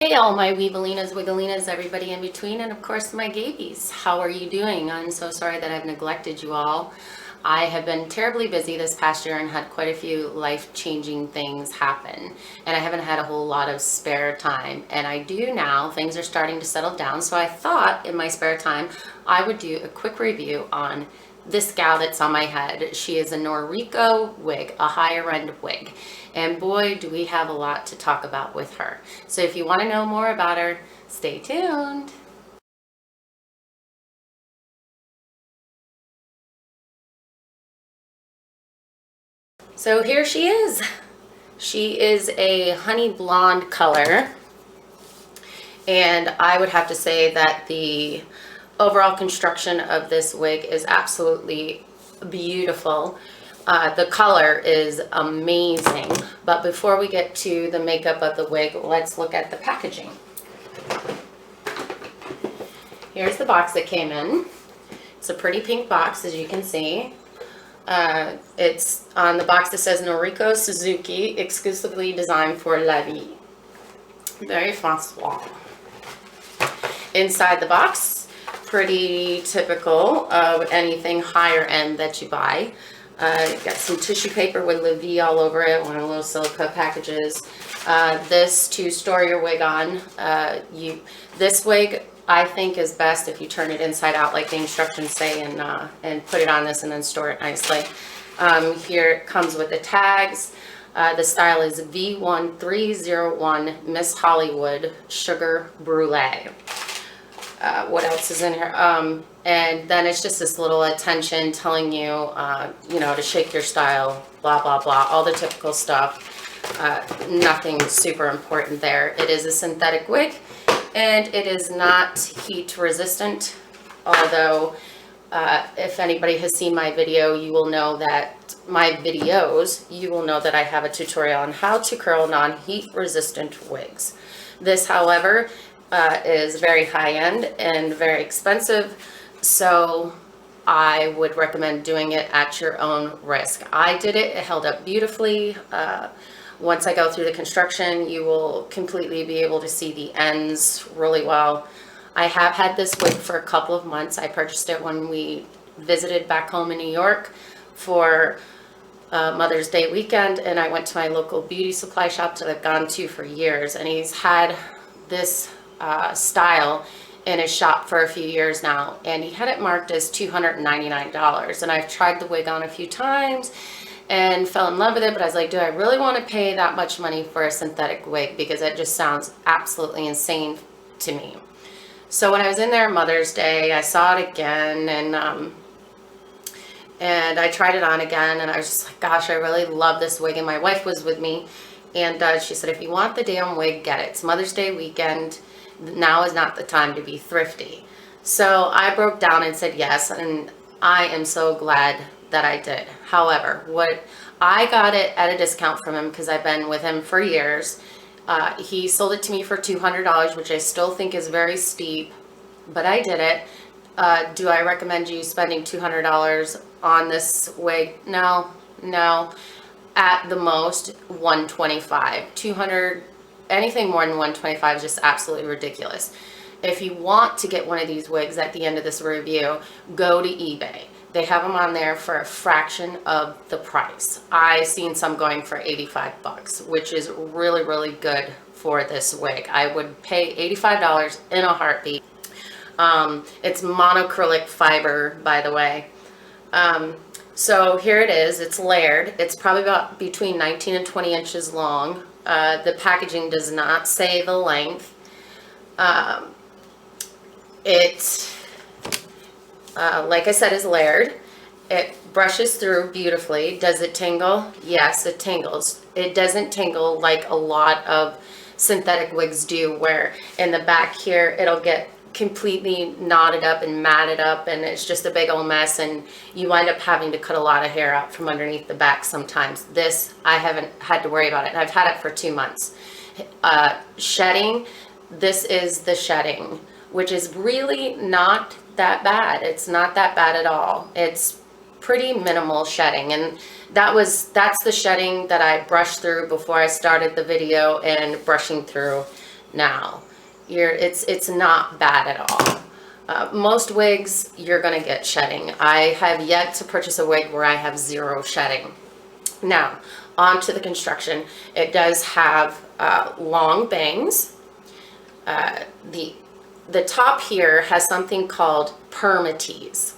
Hey all my Weevilinas, Wiggalinas, everybody in between, and of course my Gabies. How are you doing? I'm so sorry that I've neglected you all. I have been terribly busy this past year and had quite a few life-changing things happen, and I haven't had a whole lot of spare time, and I do now. Things are starting to settle down, so I thought in my spare time I would do a quick review on this gal that's on my head. She is a Noriko wig, a higher end wig. And boy, do we have a lot to talk about with her. So if you want to know more about her, stay tuned. So here she is. She is a honey blonde color. And I would have to say that the overall construction of this wig is absolutely beautiful. The color is amazing, but before we get to the makeup of the wig, let's look at the packaging. Here's the box that came in. It's a pretty pink box, as you can see. It's on the box that says Noriko Suzuki, exclusively designed for La Vie. Very Francois. Inside the box, pretty typical of anything higher end that you buy. Got some tissue paper with La Vie all over it, one of the little silica packages. This to store your wig on. This wig I think is best if you turn it inside out like the instructions say, and put it on this and then store it nicely. Here it comes with the tags. The style is V1301 Miss Hollywood Sugar Brulee. What else is in here? And then it's just this little attention telling you, to shake your style, blah, blah, blah, all the typical stuff. Nothing super important there. It is a synthetic wig, and it is not heat resistant, although if anybody has seen my video, you will know that you will know that I have a tutorial on how to curl non-heat resistant wigs. This, however, is very high-end and very expensive, so I would recommend doing it at your own risk. I did it. It held up beautifully. Once I go through the construction, you will completely be able to see the ends really well. I have had this wig for a couple of months. I purchased it when we visited back home in New York for Mother's Day weekend, and I went to my local beauty supply shop that I've gone to for years, and he's had this style in his shop for a few years now, and he had it marked as $299, and I've tried the wig on a few times and fell in love with it, but I was like, do I really want to pay that much money for a synthetic wig? Because it just sounds absolutely insane to me. So when I was in there Mother's Day, I saw it again, and I tried it on again, and I was just like, gosh, I really love this wig. And my wife was with me, and she said, if you want the damn wig, get it. It's Mother's Day weekend. Now is not the time to be thrifty. So I broke down and said yes, and I am so glad that I did. However, I got it at a discount from him because I've been with him for years. He sold it to me for $200, which I still think is very steep, but I did it. Do I recommend you spending $200 on this wig? No. At the most, $125. $200, anything more than $125 is just absolutely ridiculous. If you want to get one of these wigs at the end of this review, go to eBay. They have them on there for a fraction of the price. I've seen some going for 85 bucks, which is really, really good for this wig. I would pay $85 in a heartbeat. It's monocrylic fiber, by the way. So here it is. It's layered. It's probably about between 19 and 20 inches long. The packaging does not say the length. Like I said, is layered. It brushes through beautifully. Does it tingle? Yes, it tingles. It doesn't tingle like a lot of synthetic wigs do, where in the back here it'll get completely knotted up and matted up, and it's just a big old mess, and you wind up having to cut a lot of hair out from underneath the back sometimes. This, I haven't had to worry about it, and I've had it for 2 months. Shedding, this is the shedding, which is really not that bad. It's not that bad at all. It's pretty minimal shedding, and that's the shedding that I brushed through before I started the video, and brushing through now, it's not bad at all. Most wigs, you're going to get shedding. I have yet to purchase a wig where I have zero shedding. Now, on to the construction. It does have long bangs. The top here has something called permatease.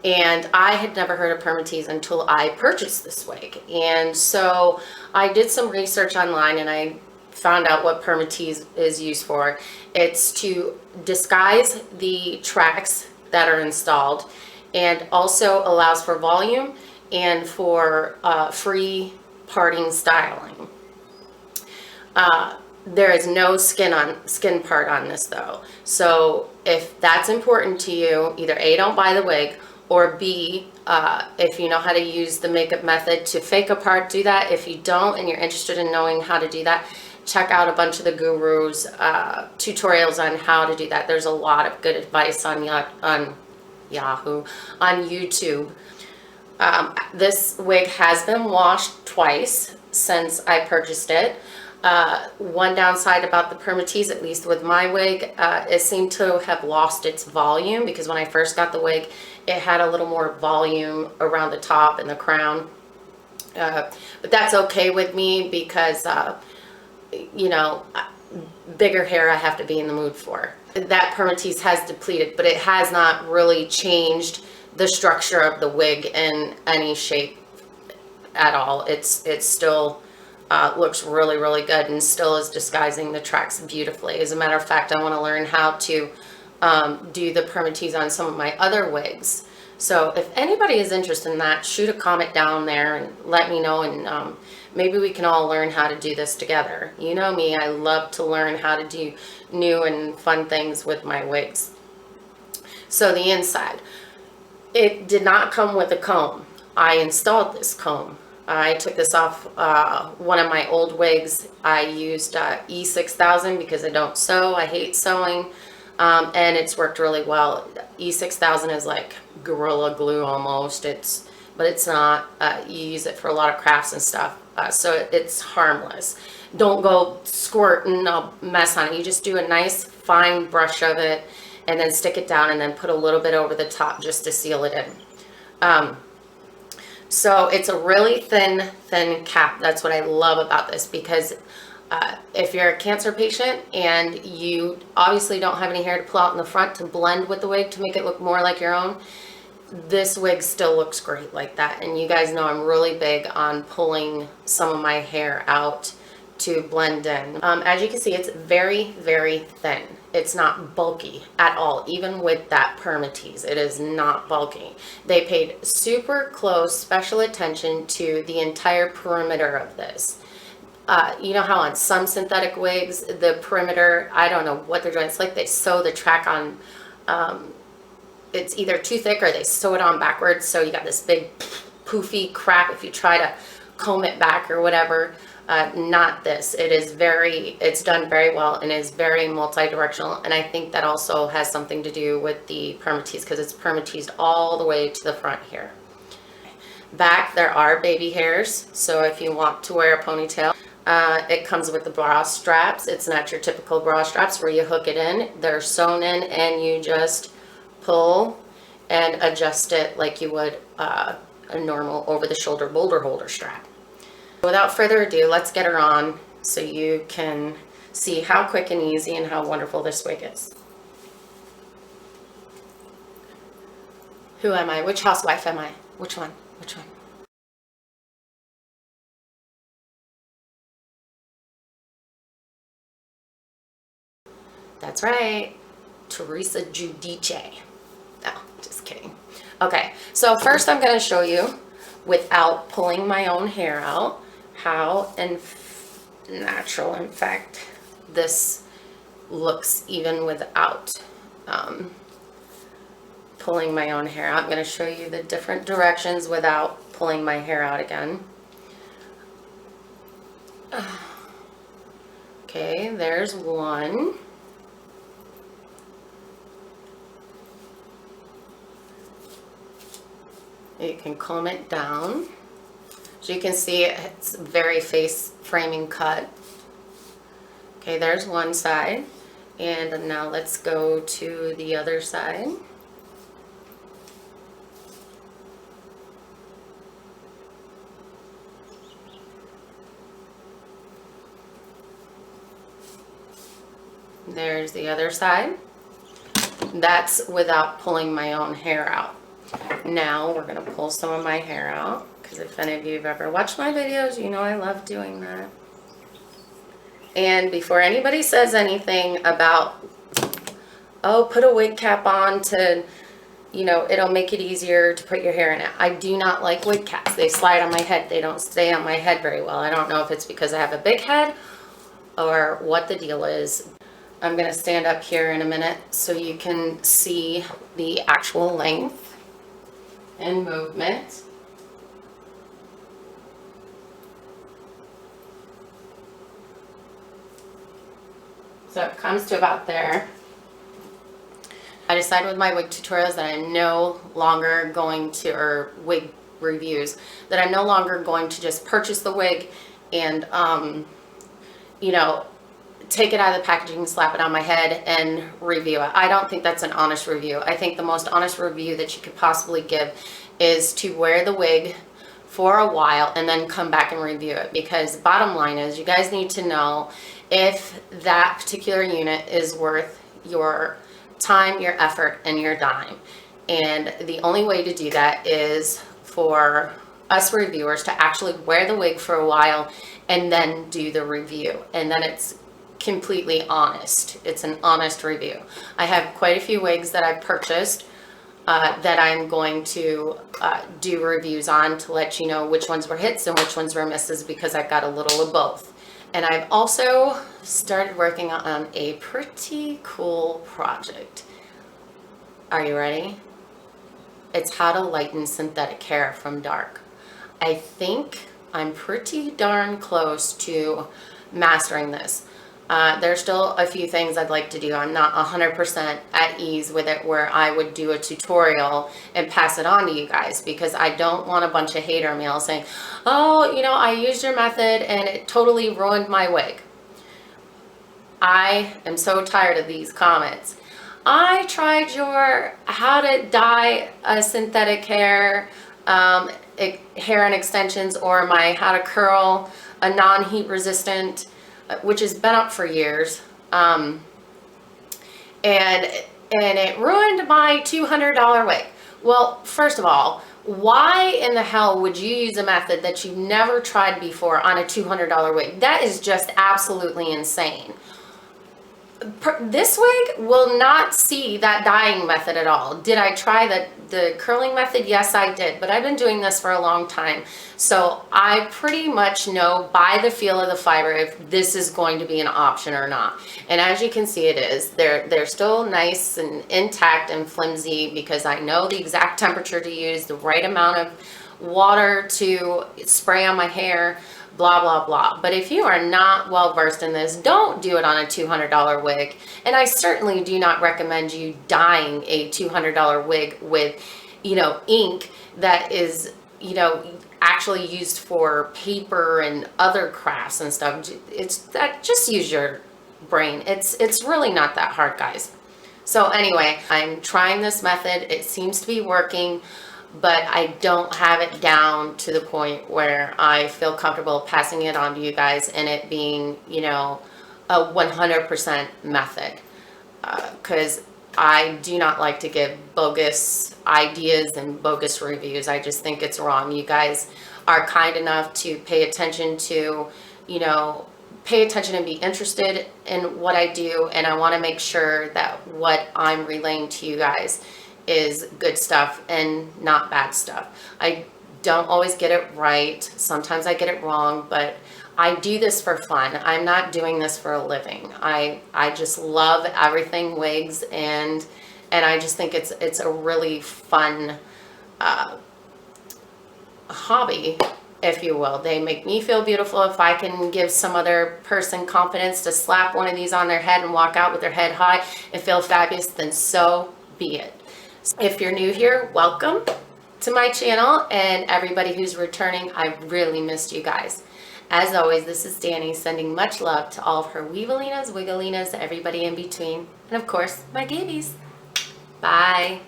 And I had never heard of permatease until I purchased this wig. And so I did some research online and I found out what permatease is used for. It's to disguise the tracks that are installed, and also allows for volume and for free parting styling. There is no skin part on this though. So if that's important to you, either A, don't buy the wig, or B, if you know how to use the makeup method to fake a part, do that. If you don't and you're interested in knowing how to do that, check out a bunch of the gurus tutorials on how to do that. There's a lot of good advice on Yahoo, on YouTube. This wig has been washed twice since I purchased it. One downside about the permatease, at least with my wig, it seemed to have lost its volume, because when I first got the wig, it had a little more volume around the top and the crown. But that's okay with me because, you know, bigger hair I have to be in the mood for. That permatease has depleted, but it has not really changed the structure of the wig in any shape at all. It's still looks really, really good and still is disguising the tracks beautifully. As a matter of fact, I want to learn how to do the permatease on some of my other wigs. So if anybody is interested in that, shoot a comment down there and let me know, and maybe we can all learn how to do this together. You know me, I love to learn how to do new and fun things with my wigs. So the inside, it did not come with a comb. I installed this comb. I took this off one of my old wigs. I used E6000 because I don't sew. I hate sewing, and it's worked really well. E6000 is like Gorilla Glue almost. But it's not. You use it for a lot of crafts and stuff, so it's harmless. Don't go squirting a mess on it. You just do a nice fine brush of it, and then stick it down, and then put a little bit over the top just to seal it in. So it's a really thin cap. That's what I love about this, because if you're a cancer patient and you obviously don't have any hair to pull out in the front to blend with the wig to make it look more like your own, this wig still looks great like that. And you guys know I'm really big on pulling some of my hair out to blend in. As you can see, it's very, very thin. It's not bulky at all, even with that permatease. It is not bulky. They paid super close special attention to the entire perimeter of this. You know how on some synthetic wigs, the perimeter, I don't know what they're doing. It's like they sew the track on, it's either too thick or they sew it on backwards. So you got this big poofy crack if you try to comb it back or whatever. Not this. It's done very well and is very multi-directional, and I think that also has something to do with the permatease, because it's permateased all the way to the front here. Back there are baby hairs, so if you want to wear a ponytail, it comes with the bra straps. It's not your typical bra straps where you hook it in. They're sewn in and you just pull and adjust it like you would a normal over-the-shoulder boulder holder strap. Without further ado, let's get her on so you can see how quick and easy and how wonderful this wig is. Who am I? Which housewife am I? Which one? Which one? That's right, Teresa Giudice. No, just kidding. Okay, so first I'm going to show you, without pulling my own hair out, how natural, in fact, this looks even without pulling my own hair out. I'm going to show you the different directions without pulling my hair out again. Okay, there's one. You can comb it down. So you can see it's very face framing cut. Okay, there's one side. And now let's go to the other side. There's the other side. That's without pulling my own hair out. Now we're gonna pull some of my hair out, because if any of you have ever watched my videos, you know I love doing that. And before anybody says anything about, oh, put a wig cap on to, you know, it'll make it easier to put your hair in it. I do not like wig caps. They slide on my head. They don't stay on my head very well. I don't know if it's because I have a big head or what the deal is. I'm gonna stand up here in a minute so you can see the actual length and movement. So it comes to about there. I decided with my wig tutorials that I'm no longer going to, or wig reviews, that I'm no longer going to just purchase the wig and, you know, take it out of the packaging, slap it on my head, and review it. I don't think that's an honest review. I think the most honest review that you could possibly give is to wear the wig for a while and then come back and review it, because bottom line is you guys need to know if that particular unit is worth your time, your effort, and your dime. And the only way to do that is for us reviewers to actually wear the wig for a while and then do the review, and then it's completely honest. It's an honest review. I have quite a few wigs that I've purchased that I'm going to do reviews on to let you know which ones were hits and which ones were misses, because I've got a little of both. And I've also started working on a pretty cool project. Are you ready? It's how to lighten synthetic hair from dark. I think I'm pretty darn close to mastering this. There's still a few things I'd like to do. I'm not 100% at ease with it where I would do a tutorial and pass it on to you guys, because I don't want a bunch of hater mail saying, oh, you know, I used your method and it totally ruined my wig. I am so tired of these comments. I tried your how to dye a synthetic hair, hair and extensions, or my how to curl a non-heat resistant, which has been up for years, and it ruined my $200 wig. Well, first of all, why in the hell would you use a method that you've never tried before on a $200 wig? That is just absolutely insane. This wig will not see that dyeing method at all. Did I try the curling method? Yes, I did, but I've been doing this for a long time. So I pretty much know by the feel of the fiber if this is going to be an option or not. And as you can see, it is. They're still nice and intact and flimsy, because I know the exact temperature to use, the right amount of water to spray on my hair, blah, blah, blah. But if you are not well versed in this, don't do it on a $200 wig. And I certainly do not recommend you dyeing a $200 wig with, you know, ink that is, you know, actually used for paper and other crafts and stuff. It's that, just use your brain. It's really not that hard, guys. So anyway, I'm trying this method. It seems to be working, but I don't have it down to the point where I feel comfortable passing it on to you guys and it being, you know, a 100% method. Because I do not like to give bogus ideas and bogus reviews. I just think it's wrong. You guys are kind enough to pay attention to, you know, pay attention and be interested in what I do. And I want to make sure that what I'm relaying to you guys is good stuff and not bad stuff. I don't always get it right. Sometimes I get it wrong, but I do this for fun. I'm not doing this for a living. I just love everything wigs, and I just think it's a really fun hobby, if you will. They make me feel beautiful. If I can give some other person confidence to slap one of these on their head and walk out with their head high and feel fabulous, then so be it. If you're new here, welcome to my channel, and everybody who's returning, I really missed you guys. As always, this is Dani sending much love to all of her Weevilinas, Wiggalinas, everybody in between, and of course, my gabies. Bye.